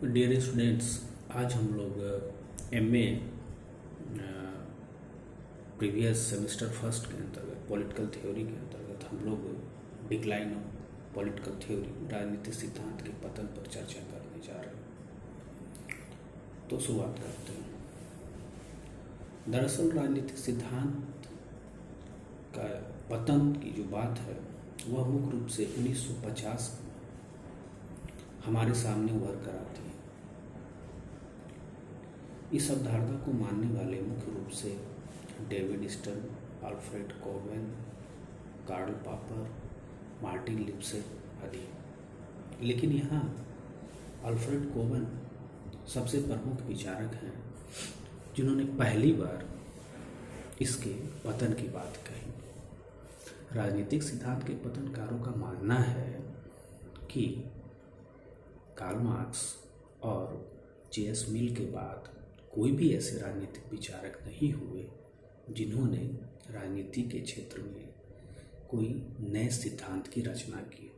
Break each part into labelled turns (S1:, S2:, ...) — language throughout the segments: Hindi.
S1: डियर स्टूडेंट्स, आज हम लोग एमए प्रीवियस सेमेस्टर फर्स्ट के अंतर्गत पॉलिटिकल थ्योरी के अंतर्गत हम लोग डिक्लाइन ऑफ पॉलिटिकल थ्योरी राजनीतिक सिद्धांत के पतन पर चर्चा करने जा रहे हैं। तो शुरुआत करते हैं। दरअसल राजनीतिक सिद्धांत का पतन की जो बात है वह मुख्य रूप से 1950 हमारे सामने उभर कर आती है। इस अवधारणा को मानने वाले मुख्य रूप से David Stern, Alfred Cowen, Karl Popper, Martin Lipset आदि। लेकिन यहाँ अल्फ्रेड कोवेन सबसे प्रमुख विचारक हैं जिन्होंने पहली बार इसके पतन की बात कही। राजनीतिक सिद्धांत के पतनकारों का मानना है कि कार्ल मार्क्स और जे.एस. मिल के बाद कोई भी ऐसे राजनीतिक विचारक नहीं हुए जिन्होंने राजनीति के क्षेत्र में कोई नए सिद्धांत की रचना की।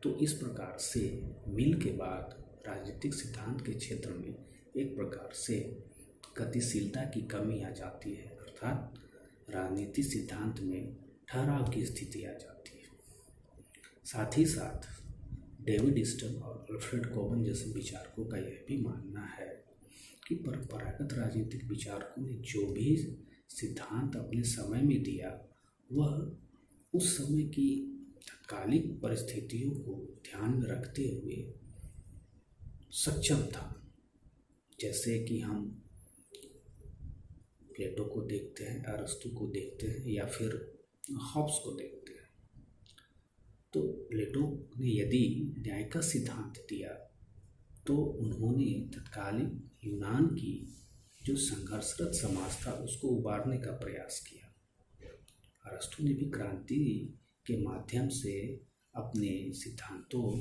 S1: तो इस प्रकार से मिल के बाद राजनीतिक सिद्धांत के क्षेत्र में एक प्रकार से गतिशीलता की कमी आ जाती है, अर्थात राजनीतिक सिद्धांत में ठहराव की स्थिति आ जाती है। साथ ही साथ डेविड स्टर्न और अल्फ्रेड कोवेन जैसे विचारकों का यह भी मानना है कि परंपरागत राजनीतिक विचारकों ने जो भी सिद्धांत अपने समय में दिया वह उस समय की तत्कालिक परिस्थितियों को ध्यान में रखते हुए सक्षम था। जैसे कि हम प्लेटो को देखते हैं, अरस्तु को देखते हैं या फिर हॉब्स को देखते हैं। तो प्लेटो ने यदि न्याय का सिद्धांत दिया तो उन्होंने तत्कालीन यूनान की जो संघर्षरत समाज था उसको उबारने का प्रयास किया। अरस्तु ने भी क्रांति के माध्यम से अपने सिद्धांतों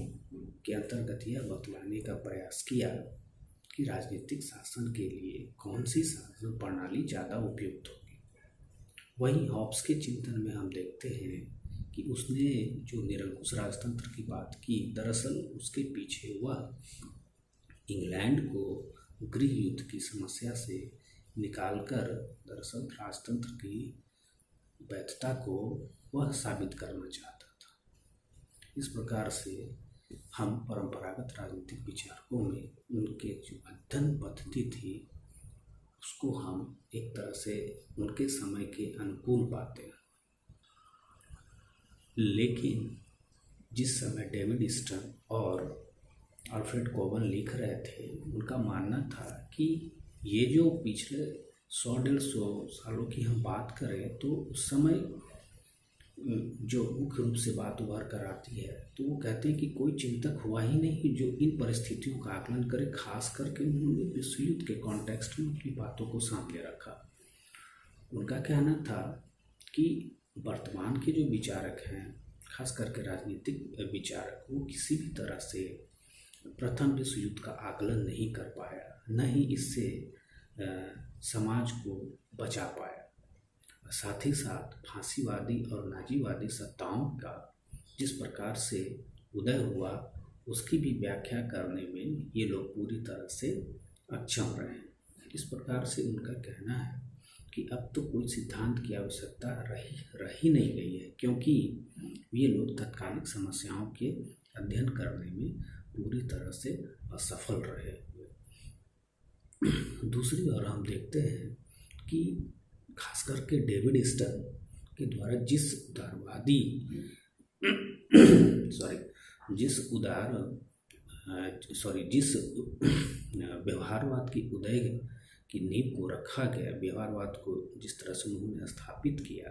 S1: के अंतर्गत यह बतलाने का प्रयास किया कि राजनीतिक शासन के लिए कौन सी शासन प्रणाली ज़्यादा उपयुक्त होगी। वहीं हॉब्स के चिंतन में हम देखते हैं कि उसने जो निरंकुश राजतंत्र की बात की, दरअसल उसके पीछे वह इंग्लैंड को गृह युद्ध की समस्या से निकालकर दरअसल राजतंत्र की वैधता को वह साबित करना चाहता था। इस प्रकार से हम परंपरागत राजनीतिक विचारकों में उनके जो अध्ययन पद्धति थी उसको हम एक तरह से उनके समय के अनुकूल पाते हैं। लेकिन जिस समय डेविड स्टर्न और अल्फ्रेड कोवेन लिख रहे थे उनका मानना था कि ये जो पिछले 100-150 सालों की हम बात करें तो उस समय जो मुख्य रूप से बात उभर कर आती है तो वो कहते हैं कि कोई चिंतक हुआ ही नहीं जो इन परिस्थितियों का आकलन करे। खास करके उन्होंने विश्व युद्ध के कॉन्टेक्स्ट में अपनी बातों को सामने रखा। उनका कहना था कि वर्तमान के जो विचारक हैं, खास करके राजनीतिक विचारक, वो किसी भी तरह से प्रथम विश्व युद्ध का आकलन नहीं कर पाया, न ही इससे समाज को बचा पाया। साथ ही साथ फांसीवादी और नाजीवादी सत्ताओं का जिस प्रकार से उदय हुआ उसकी भी व्याख्या करने में ये लोग पूरी तरह से अक्षम रहे। इस प्रकार से उनका कहना है कि अब तो कोई सिद्धांत की आवश्यकता रही नहीं गई है, क्योंकि ये लोग तत्कालिक समस्याओं के अध्ययन करने में पूरी तरह से असफल रहे हुए। दूसरी ओर हम देखते हैं कि खास करके डेविड स्टर्न के द्वारा जिस व्यवहारवाद की उदय की नींव को रखा गया, व्यवहारवाद को जिस तरह से उन्होंने स्थापित किया,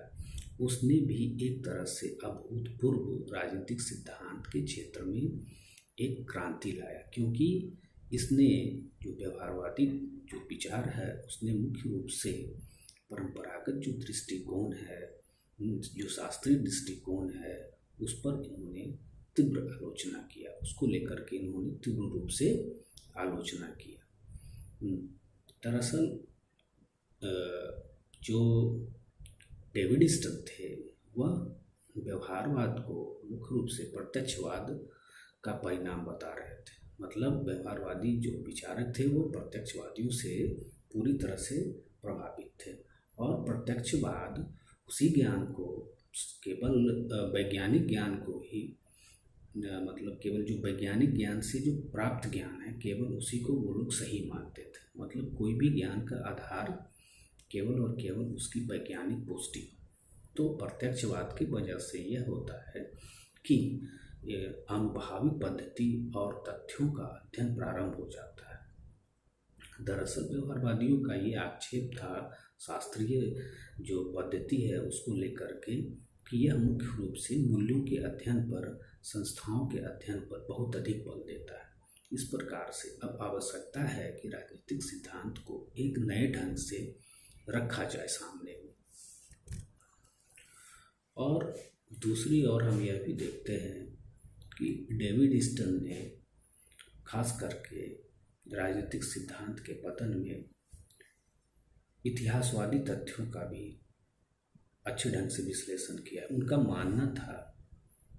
S1: उसने भी एक तरह से अभूतपूर्व राजनीतिक सिद्धांत के क्षेत्र में एक क्रांति लाया। क्योंकि इसने जो व्यवहारवादी जो विचार है उसने मुख्य रूप से परंपरागत जो दृष्टिकोण है, जो शास्त्रीय दृष्टिकोण है, उस पर इन्होंने तीव्र आलोचना किया। उसको लेकर के इन्होंने तीव्र रूप से आलोचना किया। दरअसल जो डेविड स्टर्न थे वह व्यवहारवाद को मुख्य रूप से प्रत्यक्षवाद का परिणाम बता रहे थे। मतलब व्यवहारवादी जो विचारक थे वो प्रत्यक्षवादियों से पूरी तरह से प्रभावित थे, और प्रत्यक्षवाद उसी ज्ञान को, केवल वैज्ञानिक ज्ञान को ही मतलब केवल जो वैज्ञानिक ज्ञान से जो प्राप्त ज्ञान है केवल उसी को वो लोग सही मानते थे। मतलब कोई भी ज्ञान का आधार केवल और केवल उसकी वैज्ञानिक पुष्टि। तो प्रत्यक्षवाद की वजह से यह होता है कि ये अनुभावी पद्धति और तथ्यों का अध्ययन प्रारंभ हो जाता है। दरअसल व्यवहारवादियों का ये आक्षेप था शास्त्रीय जो पद्धति है उसको लेकर के कि यह मुख्य रूप से मूल्यों के अध्ययन पर, संस्थाओं के अध्ययन पर बहुत अधिक बल देता है। इस प्रकार से अब आवश्यकता है कि राजनीतिक सिद्धांत को एक नए ढंग से रखा जाए सामने में। और दूसरी ओर हम यह भी देखते हैं कि डेविड स्टर्न ने खास करके राजनीतिक सिद्धांत के पतन में इतिहासवादी तथ्यों का भी अच्छे ढंग से विश्लेषण किया। उनका मानना था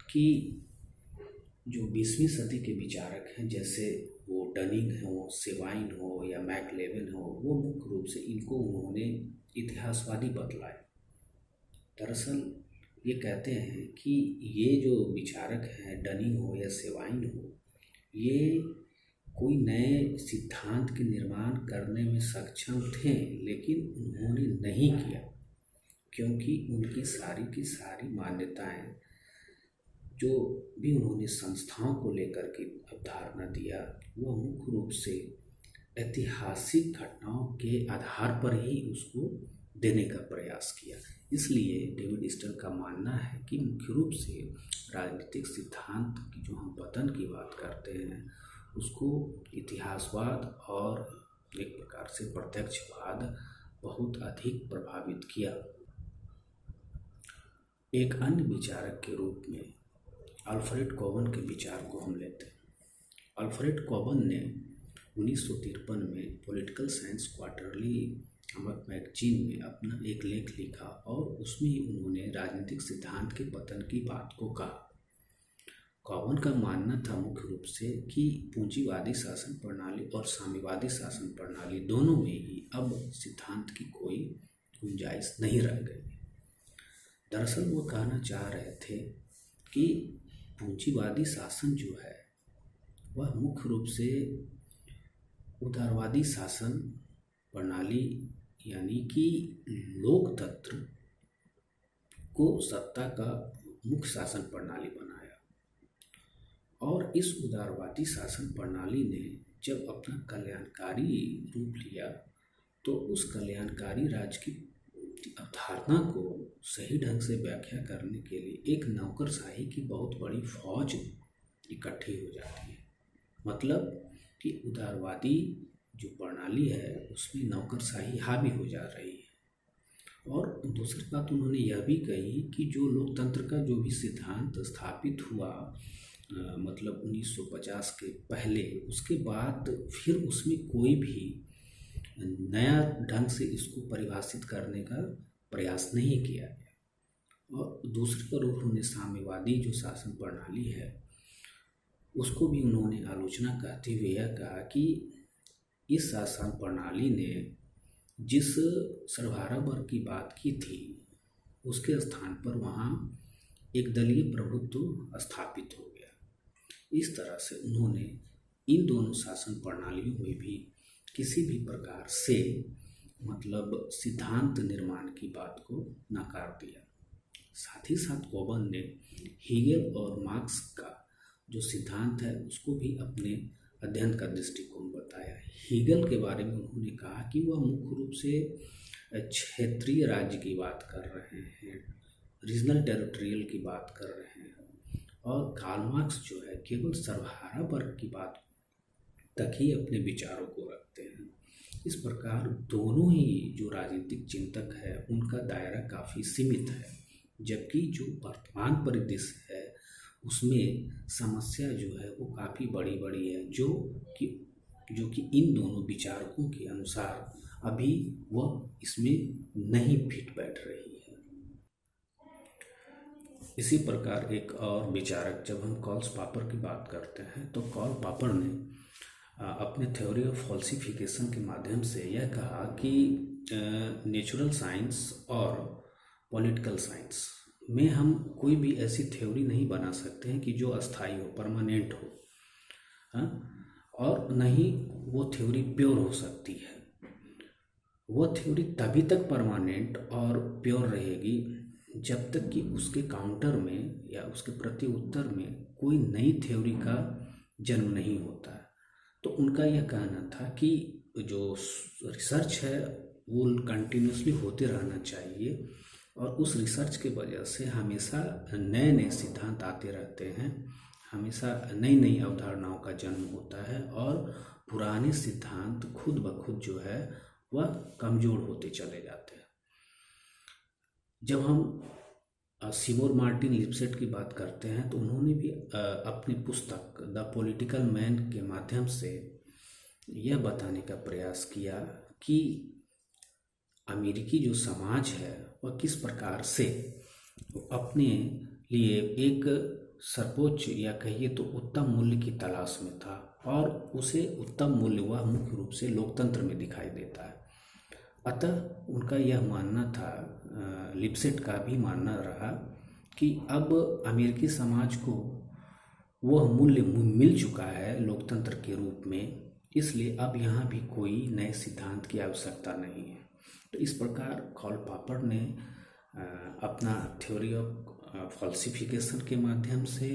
S1: कि जो 20वीं सदी के विचारक हैं, जैसे वो डनिंग हो, सेवाइन हो या मैकलेवन हो, वो मुख्य रूप से इनको उन्होंने इतिहासवादी बतलाए। दरअसल ये कहते हैं कि ये जो विचारक हैं, डनिंग हो या सेवाइन हो, ये कोई नए सिद्धांत के निर्माण करने में सक्षम थे, लेकिन उन्होंने नहीं किया, क्योंकि उनकी सारी की सारी मान्यताएं, जो भी उन्होंने संस्थाओं को लेकर के अवधारणा दिया, वह मुख्य रूप से ऐतिहासिक घटनाओं के आधार पर ही उसको देने का प्रयास किया। इसलिए डेविड स्टर्न का मानना है कि मुख्य रूप से राजनीतिक सिद्धांत की जो हम पतन की बात करते हैं उसको इतिहासवाद और एक प्रकार से प्रत्यक्षवाद बहुत अधिक प्रभावित किया। एक अन्य विचारक के रूप में अल्फ्रेड कोबन के विचार को हम लेते हैं। अल्फ्रेड कोबन ने 1953 में पॉलिटिकल साइंस क्वार्टरली नामक मैगजीन में अपना एक लेख लिखा और उसमें उन्होंने राजनीतिक सिद्धांत के पतन की बात को कहा। कोबन का मानना था मुख्य रूप से कि पूंजीवादी शासन प्रणाली और साम्यवादी शासन प्रणाली दोनों में ही अब सिद्धांत की कोई गुंजाइश नहीं रह गई। दरअसल वो कहना चाह रहे थे कि पूंजीवादी शासन जो है वह मुख्य रूप से उदारवादी शासन प्रणाली यानी कि लोकतंत्र को सत्ता का मुख्य शासन प्रणाली बनाया, और इस उदारवादी शासन प्रणाली ने जब अपना कल्याणकारी रूप लिया तो उस कल्याणकारी राज्य की अवधारणा को सही ढंग से व्याख्या करने के लिए एक नौकरशाही की बहुत बड़ी फौज इकट्ठी हो जाती है। मतलब कि उदारवादी जो प्रणाली है उसमें नौकरशाही हावी हो जा रही है। और दूसरी बात उन्होंने यह भी कही कि जो लोकतंत्र का जो भी सिद्धांत स्थापित हुआ मतलब 1950 के पहले, उसके बाद फिर उसमें कोई भी नया ढंग से इसको परिभाषित करने का प्रयास नहीं किया गया। और दूसरी तरफ उन्होंने साम्यवादी जो शासन प्रणाली है उसको भी उन्होंने आलोचना करते हुए यह कहा कि इस शासन प्रणाली ने जिस सर्वहारा वर्ग की बात की थी उसके स्थान पर वहाँ एक दलीय प्रभुत्व स्थापित हो गया। इस तरह से उन्होंने इन दोनों शासन प्रणालियों में भी किसी भी प्रकार से मतलब सिद्धांत निर्माण की बात को नकार दिया। साथ ही साथ कोबन ने हीगल और मार्क्स का जो सिद्धांत है उसको भी अपने अध्ययन का दृष्टिकोण बताया। हीगल के बारे में उन्होंने कहा कि वह मुख्य रूप से क्षेत्रीय राज्य की बात कर रहे हैं, रीजनल टेरिटोरियल की बात कर रहे हैं, और कार्ल मार्क्स जो है केवल सर्वहारा वर्ग की बात तक ही अपने विचारों को रखते हैं। इस प्रकार दोनों ही जो राजनीतिक चिंतक है उनका दायरा काफ़ी सीमित है, जबकि जो वर्तमान परिदृश्य है उसमें समस्या जो है वो काफ़ी बड़ी बड़ी है, जो कि इन दोनों विचारकों के अनुसार अभी वह इसमें नहीं फिट बैठ रही है। इसी प्रकार एक और विचारक, जब हम कार्ल पॉपर की बात करते हैं तो कार्ल पॉपर ने अपने थ्योरी ऑफ फॉल्सिफिकेशन के माध्यम से यह कहा कि नेचुरल साइंस और पॉलिटिकल साइंस में हम कोई भी ऐसी थ्योरी नहीं बना सकते हैं कि जो अस्थाई हो, परमानेंट हो, हाँ? और न ही वो थ्योरी प्योर हो सकती है। वो थ्योरी तभी तक परमानेंट और प्योर रहेगी जब तक कि उसके काउंटर में या उसके प्रति उत्तर में कोई नई थ्योरी का जन्म नहीं होता है। तो उनका यह कहना था कि जो रिसर्च है वो कंटिन्यूसली होते रहना चाहिए और उस रिसर्च के वजह से हमेशा नए नए सिद्धांत आते रहते हैं, हमेशा नई नई अवधारणाओं का जन्म होता है और पुराने सिद्धांत खुद ब खुद जो है वह कमज़ोर होते चले जाते हैं। जब हम सिमोर मार्टिन लिपसेट की बात करते हैं तो उन्होंने भी अपनी पुस्तक द पॉलिटिकल मैन के माध्यम से यह बताने का प्रयास किया कि अमेरिकी जो समाज है वह किस प्रकार से अपने लिए एक सर्वोच्च या कहिए तो उत्तम मूल्य की तलाश में था और उसे उत्तम मूल्य वह मुख्य रूप से लोकतंत्र में दिखाई देता है। अतः उनका यह मानना था, लिपसेट का भी मानना रहा कि अब अमेरिकी समाज को वह मूल्य मिल चुका है लोकतंत्र के रूप में, इसलिए अब यहाँ भी कोई नए सिद्धांत की आवश्यकता नहीं है। तो इस प्रकार कार्ल पॉपर ने अपना थ्योरी ऑफ फॉल्सिफिकेशन के माध्यम से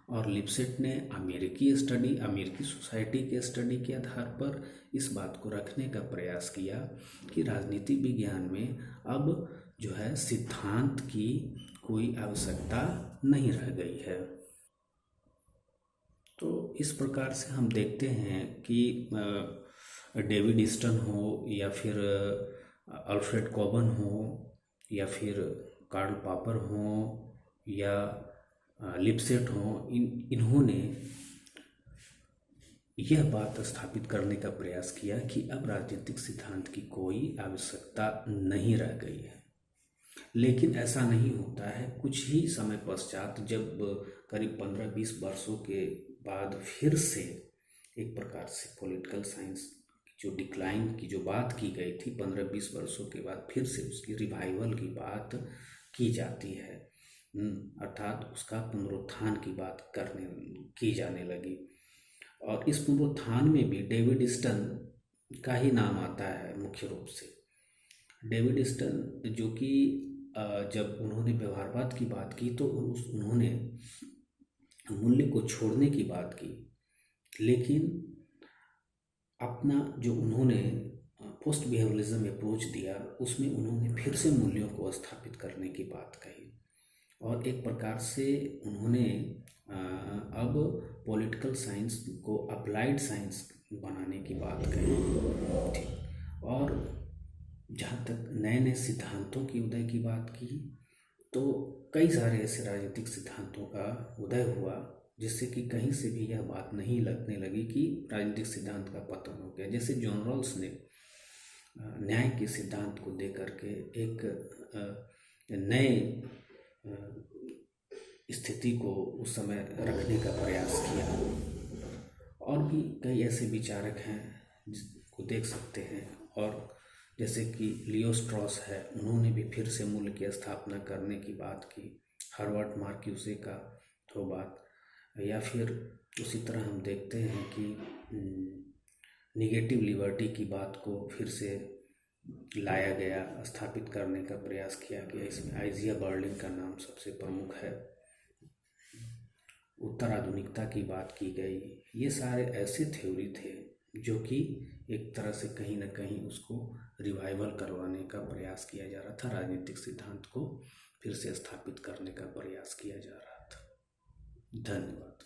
S1: और लिपसेट ने अमेरिकी सोसाइटी के स्टडी के आधार पर इस बात को रखने का प्रयास किया कि राजनीति विज्ञान में अब जो है सिद्धांत की कोई आवश्यकता नहीं रह गई है। तो इस प्रकार से हम देखते हैं कि डेविड ईस्टन हो या फिर अल्फ्रेड कोबन हो या फिर कार्ल पॉपर हो या लिपसेट हो, इन्होंने यह बात स्थापित करने का प्रयास किया कि अब राजनीतिक सिद्धांत की कोई आवश्यकता नहीं रह गई है। लेकिन ऐसा नहीं होता है। कुछ ही समय पश्चात जब करीब 15-20 वर्षों के बाद फिर से एक प्रकार से पॉलिटिकल साइंस जो डिक्लाइन की जो बात की गई थी 15-20 वर्षों के बाद फिर से उसकी रिवाइवल की बात की जाती है, अर्थात उसका पुनरुत्थान की बात की जाने लगी। और इस पुनरुत्थान में भी डेविड ईस्टन का ही नाम आता है मुख्य रूप से। डेविड ईस्टन जो कि जब उन्होंने व्यवहारवाद की बात की तो उन्होंने मूल्य को छोड़ने की बात की, लेकिन अपना जो उन्होंने पोस्ट बिहेवियरिज्म अप्रोच दिया उसमें उन्होंने फिर से मूल्यों को स्थापित करने की बात कही और एक प्रकार से उन्होंने अब पॉलिटिकल साइंस को अप्लाइड साइंस बनाने की बात कही थी। और जहाँ तक नए नए सिद्धांतों की उदय की बात की तो कई सारे ऐसे राजनीतिक सिद्धांतों का उदय हुआ जिससे कि कहीं से भी यह बात नहीं लगने लगी कि राजनीतिक सिद्धांत का पतन हो गया। जैसे जॉन रॉल्स ने न्याय के सिद्धांत को देकर के एक नए स्थिति को उस समय रखने का प्रयास किया। और भी कई ऐसे विचारक हैं जिसको देख सकते हैं, और जैसे कि लियो स्ट्रॉस है, उन्होंने भी फिर से मूल्य की स्थापना करने की बात की। हर्बर्ट मार्क्यूसे का तो बात, या फिर उसी तरह हम देखते हैं कि निगेटिव लिबर्टी की बात को फिर से लाया गया, स्थापित करने का प्रयास किया गया। इसमें आइजिया बर्लिन का नाम सबसे प्रमुख है। उत्तर आधुनिकता की बात की गई। ये सारे ऐसे थ्योरी थे जो कि एक तरह से कहीं ना कहीं उसको रिवाइवल करवाने का प्रयास किया जा रहा था, राजनीतिक सिद्धांत को फिर से स्थापित करने का प्रयास किया जा रहा था। धन्यवाद।